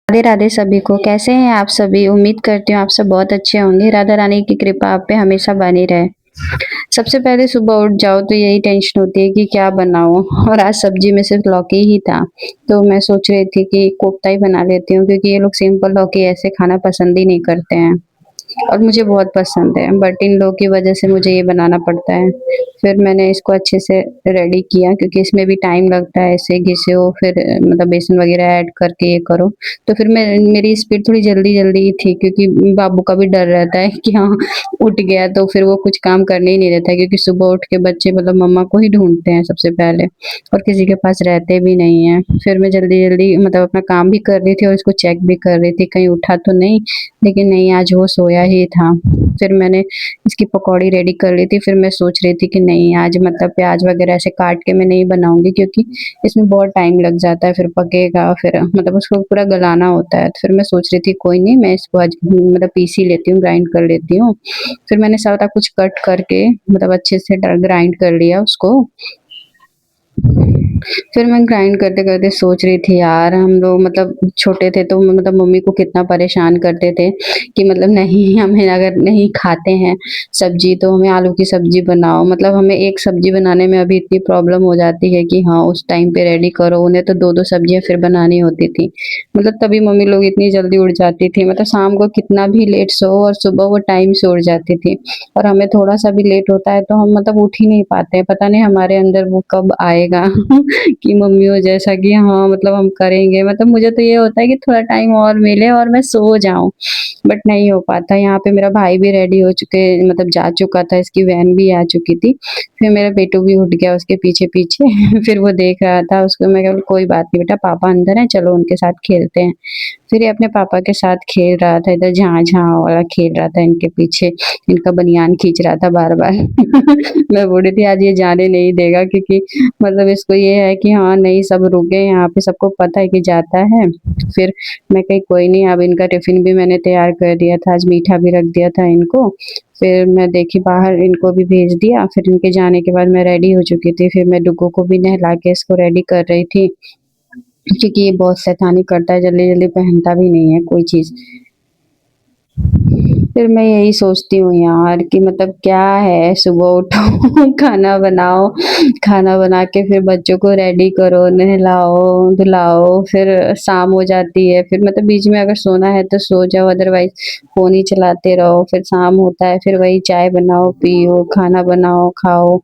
राधे राधे सभी को। कैसे हैं आप सभी? उम्मीद करती हूँ आप सब बहुत अच्छे होंगे। राधा रानी की कृपा आप पे हमेशा बनी रहे। सबसे पहले सुबह उठ जाओ तो यही टेंशन होती है कि क्या बनाऊँ। और आज सब्जी में सिर्फ लौकी ही था, तो मैं सोच रही थी कि कोफ्ता ही बना लेती हूँ, क्योंकि ये लोग सिंपल लौकी ऐसे खाना पसंद ही नहीं करते हैं और मुझे बहुत पसंद है, बट इन लोग की वजह से मुझे ये बनाना पड़ता है। फिर मैंने इसको अच्छे से रेडी किया, क्योंकि इसमें भी टाइम लगता है, ऐसे घिसो फिर मतलब बेसन वगैरह ऐड करके ये करो। तो फिर मैं मेरी स्पीड थोड़ी जल्दी-जल्दी ही थी, क्योंकि बाबू का भी डर रहता है कि हाँ, उठ गया तो फिर वो कुछ काम करने ही नहीं देता है, क्योंकि सुबह उठ के बच्चे मतलब मम्मा को ही ढूँढते हैं सबसे पहले और किसी के पास रहते भी नहीं हैं। फिर मैं जल्दी-जल्दी मतलब अपना काम भी कर रही थी और इसको चेक भी कर रही थी कहीं उठा तो नहीं, लेकिन नहीं, आज वो सोया ही था। फिर मैंने इसकी पकौड़ी रेडी कर ली थी। फिर मैं सोच रही थी कि नहीं, आज मतलब प्याज़ वगैरह ऐसे काट के मैं नहीं बनाऊँगी, क्योंकि इसमें बहुत टाइम लग जाता है, फिर पकेगा, फिर मतलब उसको पूरा गलाना होता है। तो फिर मैं सोच रही थी कोई नहीं, मैं इसको आज मतलब पीस ही लेती हूँ, ग्राइंड कर लेती हूँ। फिर मैंने सारा कुछ कट करके मतलब अच्छे से ड ग्राइंड कर लिया उसको। फिर मैं ग्राइंड करते-करते सोच रही थी, यार हम लोग मतलब छोटे थे तो मतलब मम्मी को कितना परेशान करते थे कि मतलब नहीं, हमें अगर नहीं खाते हैं सब्जी तो हमें आलू की सब्जी बनाओ। मतलब हमें एक सब्जी बनाने में अभी इतनी प्रॉब्लम हो जाती है कि हाँ, उस टाइम पे रेडी करो, उन्हें तो 2-2 सब्जियाँ फिर बनानी होती थी। मतलब तभी मम्मी लोग इतनी जल्दी उठ जाती थी, मतलब शाम को कितना भी लेट सोओ और सुबह वो टाइम से उठ जाती थी। और हमें थोड़ा-सा भी लेट होता है तो हम मतलब उठ ही नहीं पाते हैं, पता नहीं हमारे अंदर वो कब आएगा कि मम्मियों जैसा कि हाँ, मतलब हम करेंगे। मतलब मुझे तो ये होता है कि थोड़ा टाइम और मिले और मैं सो जाऊँ, बट नहीं हो पाता। यहाँ पे मेरा भाई भी रेडी हो चुके मतलब जा चुका था, इसकी वैन भी आ चुकी थी। फिर मेरा बेटू भी उठ गया उसके पीछे-पीछे फिर वो देख रहा था उसको। मैं कहा कोई बात नहीं बेटा, पापा अंदर हैं, चलो उनके साथ खेलते हैं। फिर ये अपने पापा के साथ खेल रहा था, इधर झाँ-झाँ वाला खेल रहा था इनके पीछे, इनका बनियान खींच रहा था बार-बार। मैं बोल रही थी आज ये जाने नहीं देगा, क्योंकि मतलब इसको ये है कि हाँ, नहीं सब रुके यहाँ पे, सबको पता है कि जाता है। फिर मैं कही कोई नहीं, अब इनका टिफ़िन भी मैंने तैयार कर दिया था, आज मीठा भी रख दिया था इनको। फिर मैं देखी बाहर इनको भी भेज दिया, फिर इनके जाने के बाद मैं रेडी हो चुकी थी। फिर मैं डुग्गू को भी नहला के इसको रेडी कर रही थी, क्योंकि ये बहुत शैतानी करता है, जल्दी-जल्दी पहनता भी नहीं है कोई चीज़। फिर मैं यही सोचती हूँ यार कि मतलब क्या है, सुबह उठो खाना बनाओ, खाना बना के फिर बच्चों को रेडी करो, नहलाओ, धुलाओ, फिर शाम हो जाती है। फिर मतलब बीच में अगर सोना है तो सो जाओ, अदरवाइज़ फ़ोन ही चलाते रहो। फिर शाम होता है, फिर वही चाय बनाओ, पियो, खाना बनाओ, खाओ।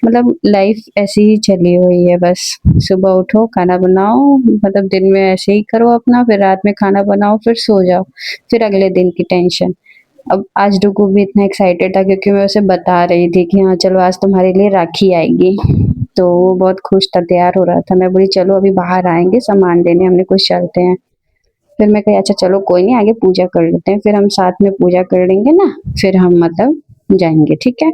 मतलब लाइफ़ ऐसी ही चली हुई है बस। सुबह उठो, खाना बनाओ, मतलब दिन में ऐसे ही करो अपना, फिर रात में खाना बनाओ, फिर सो जाओ। फिर अगले दिन की टेंशन। अब आज डुगू भी इतना एक्साइटेड था, क्योंकि मैं उसे बता रही थी कि हाँ चलो आज तुम्हारे लिए राखी आएगी। तो वो बहुत खुश था, तैयार हो रहा था। मैं बोली चलो अभी बाहर आएँगे सामान लेने, हमने कुछ चलते हैं। फिर मैं कही अच्छा चलो कोई नहीं, आगे पूजा कर लेते हैं, फिर हम साथ में पूजा कर लेंगे ना, फिर हम मतलब जाएँगे, ठीक है?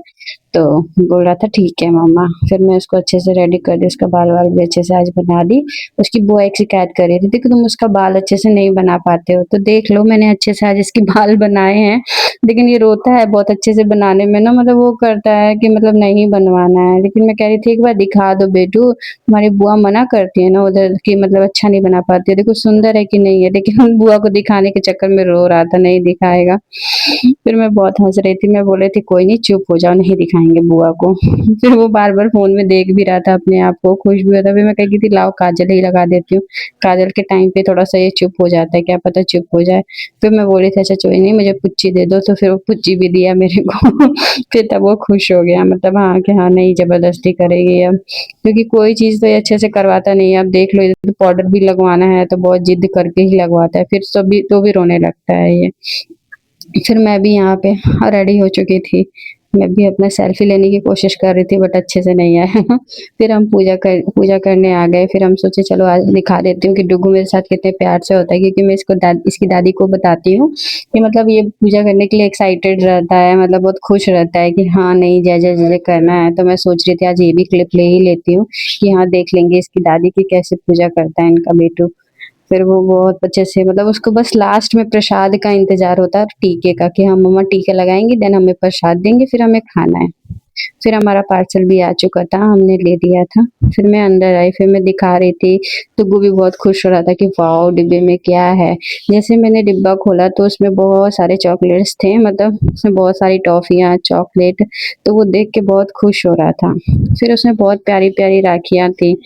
तो बोल रहा था ठीक है मम्मा। फिर मैं उसको अच्छे से रेडी कर दी, उसका बाल-वाल भी अच्छे से आज बना दी। उसकी बुआ एक शिकायत कर रही थी कि तुम उसका बाल अच्छे से नहीं बना पाते हो, तो देख लो मैंने अच्छे से आज इसके बाल बनाए हैं। लेकिन ये रोता है बहुत अच्छे से बनाने में ना, मतलब वो करता है कि मतलब नहीं बनवाना है। लेकिन मैं कह रही थी एक बार दिखा दो बेटू, तुम्हारी बुआ मना करती है ना उधर कि मतलब अच्छा नहीं बना पाती हो, देखो सुंदर है कि नहीं है। लेकिन बुआ को दिखाने के चक्कर में रो रहा था, नहीं दिखाएगा। फिर मैं बहुत हँस रही थी, मैं बोल रही थी कोई नहीं चुप हो जाओ, नहीं दिखाएँगे बुआ को। फिर वो बार-बार फ़ोन में देख भी रहा था अपने आप को, खुश भी हो रहा था। फिर मैं कही थी लाओ काजल ही लगा देती हूँ, काजल के टाइम पे थोड़ा-सा ये चुप हो जाता है, क्या पता चुप हो जाए। फिर मैं बोली थी अच्छा कोई नहीं, मुझे पुच्ची दे दो, तो फिर वो पुच्ची भी दिया मेरे को। फिर तब वो खुश हो गया, मतलब हाँ, कि हाँ नहीं ज़बरदस्ती करेगी अब, क्योंकि कोई चीज़ तो ये अच्छे से करवाता नहीं है। अब देख लो इधर पाउडर भी लगवाना है तो बहुत ज़िद करके ही लगवाता है, फिर तो भी रोने लगता है ये। फिर मैं भी यहाँ पे रेडी हो चुकी थी। मैं भी अपना सेल्फी लेने की कोशिश कर रही थी, बट अच्छे से नहीं आया। फिर हम पूजा करने आ गए। फिर हम सोचे चलो आज दिखा देती हूँ कि डुग्गू मेरे साथ कितने प्यार से होता है, क्योंकि मैं इसकी दादी को बताती हूँ कि मतलब ये पूजा करने के लिए एक्साइटेड रहता है, मतलब बहुत खुश रहता है कि हाँ, नहीं जय-जय जय-जय करना है। तो मैं सोच रही थी आज ये भी क्लिप ले ही लेती हूँ कि हाँ, देख लेंगे इसकी दादी की कैसे पूजा करता है इनका बेटू। फिर वो बहुत अच्छे से मतलब उसको बस लास्ट में प्रसाद का इंतज़ार होता है और टीके का, कि हाँ, मम्मा टीका लगाएँगी देन हमें प्रसाद देंगे, फिर हमें खाना है। फिर हमारा पार्सल भी आ चुका था, हमने ले लिया था। फिर मैं अंदर आई, फिर मैं दिखा रही थी, डुग्गू भी बहुत खुश हो रहा था कि वाओ डिब्बे में क्या है। जैसे मैंने डिब्बा खोला तो उसमें बहुत सारे चॉकलेट्स थे, मतलब उसमें बहुत सारी टॉफियाँ, चॉकलेट, तो वो देख के बहुत खुश हो रहा था। फिर उसमें बहुत प्यारी-प्यारी राखियाँ थी,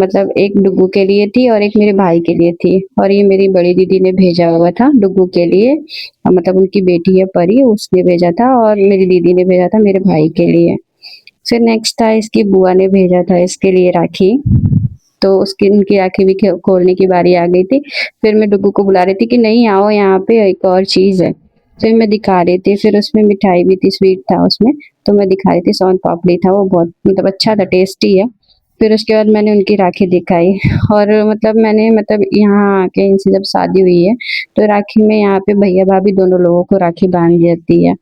मतलब एक डुग्गू के लिए थी और एक मेरे भाई के लिए थी, और ये मेरी बड़ी दीदी ने भेजा हुआ था डुग्गू के लिए, मतलब उनकी बेटी है परी, उसने भेजा था, और मेरी दीदी ने भेजा था मेरे भाई के लिए। फिर नेक्स्ट था इसकी बुआ ने भेजा था इसके लिए राखी, तो उसकी उनकी राखी भी खोलने की बारी आ गई थी। फिर मैं डुग्गू को बुला रही थी कि नहीं आओ यहाँ पे, एक और चीज़ है। फिर मैं दिखा रही थी, फिर उसमें मिठाई भी थी, स्वीट था उसमें, तो मैं दिखा रही थी, सोन पापड़ी था, वो बहुत मतलब अच्छा था, टेस्टी है। फिर उसके बाद मैंने उनकी राखी दिखाई, और मतलब मैंने मतलब यहाँ आके इनसे जब शादी हुई है, तो राखी में यहाँ पे भैया भाभी दोनों लोगों को राखी बांध दी जाती है।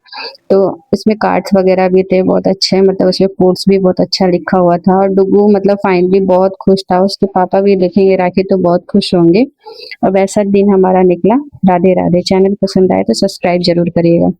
तो इसमें कार्ड्स वगैरह भी थे बहुत अच्छे, मतलब उसमें कोट्स भी बहुत अच्छा लिखा हुआ था, और डुग्गू मतलब फाइनली बहुत खुश था, उसके पापा भी देखेंगे राखी तो बहुत खुश होंगे। और वैसा दिन हमारा निकला। राधे राधे। चैनल पसंद आए तो सब्सक्राइब जरूर करिएगा।